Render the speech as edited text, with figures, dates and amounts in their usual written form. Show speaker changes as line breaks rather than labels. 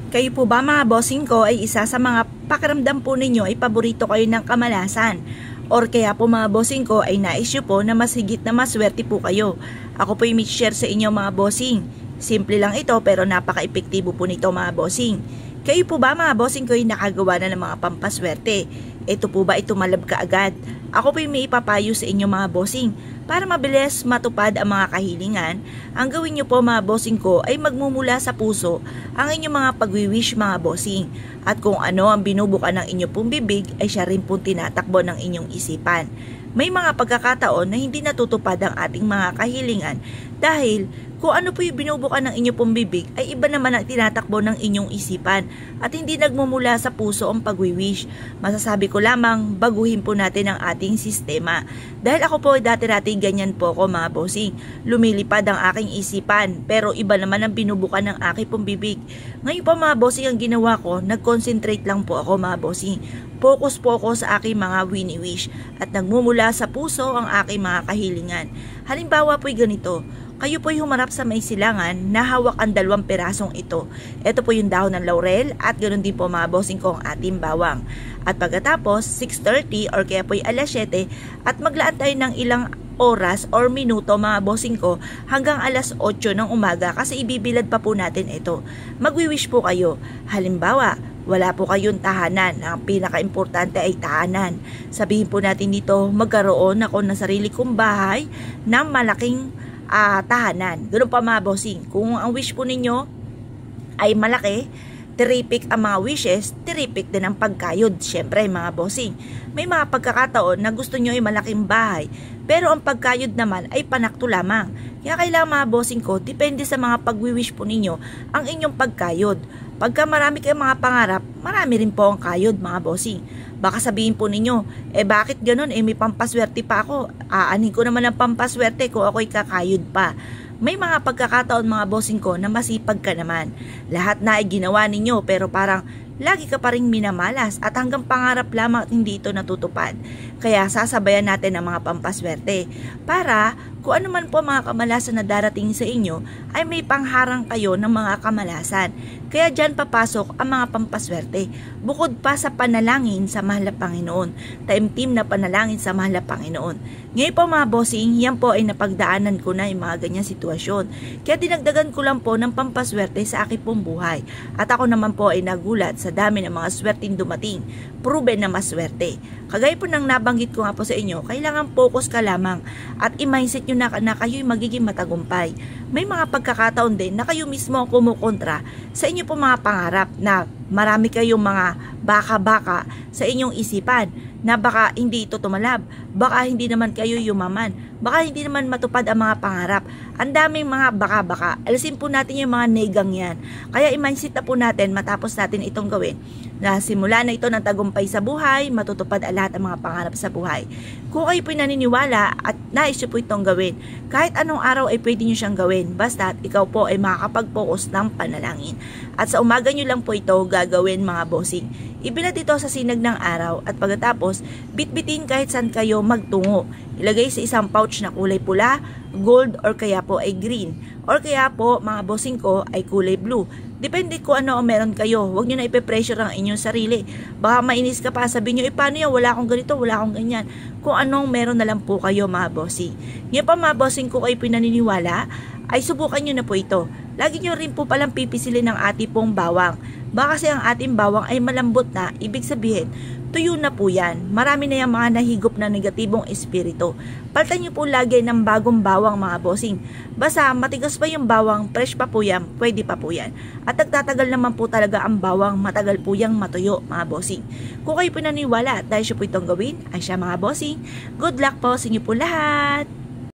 Kayo po ba mga bossing ko ay isa sa mga pakiramdam po ninyo ay paborito kayo ng kamalasan? Or kaya po mga bossing ko ay nais po na mas higit na maswerte po kayo? Ako po yung share sa inyo mga bossing. Simple lang ito pero napaka-epektibo po nito mga bossing. Kayo po ba mga bossing ko ay nakagawa na ng mga pampaswerte? Ito po ba ito malab ka agad? Ako po yung may ipapayo sa inyo mga bossing. Para mabilis matupad ang mga kahilingan, ang gawin nyo po mga bossing ko ay magmumula sa puso ang inyong mga pagwiwish mga bossing. At kung ano ang binubuka ng inyong pong bibig ay siya rin pong tinatakbo ng inyong isipan. May mga pagkakataon na hindi natutupad ang ating mga kahilingan dahil kung ano po yung binubuka ng inyong pong bibig ay iba naman ang tinatakbo ng inyong isipan at hindi nagmumula sa puso ang pagwiwish. Masasabi ko lamang baguhin po natin ang ating sistema. Dahil ako po dati-dati ganyan po ako mga bossing. Lumilipad ang aking isipan pero iba naman ang binubuka ng aking pong bibig. Ngayon po mga bossing ang ginawa ko, nag-concentrate lang po ako mga bossing. Focus po ako sa aking mga wini-wish at nagmumula sa puso ang aking mga kahilingan. Halimbawa po'y ganito. Kayo po'y humarap sa may silangan na hawak ang 2 perasong ito. Ito po yung dahon ng laurel at ganoon din po mga bossing ko ang ating bawang. At pagkatapos 6:30 or kaya po'y 7:00 at maglaan tayo ng ilang oras or minuto mga bossing ko hanggang 8:00 ng umaga kasi ibibilad pa po natin ito. Magwi-wish po kayo. Halimbawa, wala po kayong tahanan. Ang pinaka-importante ay tahanan. Sabihin po natin dito, magkaroon ako ng sarili kong bahay na malaking tahanan. Ganun pa mga bossing. Kung ang wish po ninyo ay malaki, terrific ang mga wishes, terrific din ang pagkayod. Siyempre mga bossing, may mga pagkakataon na gusto nyo ay malaking bahay, pero ang pagkayod naman ay panakto lamang. Kaya kailangan mga bossing ko, depende sa mga pagwiwish po ninyo ang inyong pagkayod. Pagka marami kayong mga pangarap, marami rin po ang kayod mga bossing. Baka sabihin po ninyo, bakit ganun? May pampaswerte pa ako. Aanin ko naman ang pampaswerte kung ako'y kakayod pa. May mga pagkakataon mga bossing ko na masipag ka naman. Lahat na ay ginawa ninyo pero parang lagi ka pa rin minamalas at hanggang pangarap lamang at hindi ito natutupad. Kaya sasabayan natin ang mga pampaswerte para kung ano man po mga kamalasan na darating sa inyo ay may pangharang kayo ng mga kamalasan. Kaya dyan papasok ang mga pampaswerte. Bukod pa sa panalangin sa mahal na Panginoon. Taimtim na panalangin sa mahal na Panginoon. Ngayon po mga bossing, yan po ay napagdaanan ko na yung mga ganyang sitwasyon. Kaya dinagdagan ko lang po ng pampaswerte sa aking pong buhay. At ako naman po ay nagulat sa dami ng mga swerteng dumating. Proven na maswerte. Kagaya po nang nabanggit ko nga po sa inyo, kailangan focus ka lamang at i-mindset nyo na kayo'y magiging matagumpay. May mga pagkakataon din na kayo mismo ang kumukontra sa inyo po mga pangarap na marami kayong mga baka-baka sa inyong isipan na baka hindi ito tumalab, baka hindi naman kayo yumaman, baka hindi naman matupad ang mga pangarap. Ang daming mga baka-baka. Alisin po natin yung mga negang yan. Kaya i-mindset na po natin matapos natin itong gawin na simula na ito ng tagumpay sa buhay, matutupad ang lahat ng mga pangarap sa buhay. Kung kayo po naniniwala at nais nyo po itong gawin, kahit anong araw ay pwede nyo siyang gawin, basta ikaw po ay makakapag-focus ng panalangin. At sa umaga nyo lang po ito gagawin mga bossing. Ibilad ito sa sinag ng araw at pagkatapos, bitbitin kahit saan kayo magtungo. Ilagay sa isang pouch na kulay pula, gold or kaya po ay green. Or kaya po mga bossing ko ay kulay blue. Depende kung ano ang meron kayo. Huwag nyo na ipe-pressure ang inyong sarili. Baka mainis ka pa, sabihin nyo, paano yan? Wala akong ganito, wala akong ganyan. Kung anong meron na lang po kayo mga bossing. Ngayon pa mga bossing ko kayo pinaniniwala, ay subukan nyo na po ito. Lagi nyo rin po palang pipisilin ng ating pong bawang. Baka kasi ang ating bawang ay malambot na, ibig sabihin, tuyo na po yan. Marami na yung mga nahigop na negatibong espiritu. Palitan nyo po lagi ng bagong bawang mga bossing. Basta matigas pa yung bawang, fresh pa po yan, pwede pa po yan. At nagtatagal naman po talaga ang bawang, matagal po yung matuyo mga bossing. Kung kayo po naniwala at dahil siya po itong gawin, ay siya mga bossing. Good luck po sa inyo po lahat!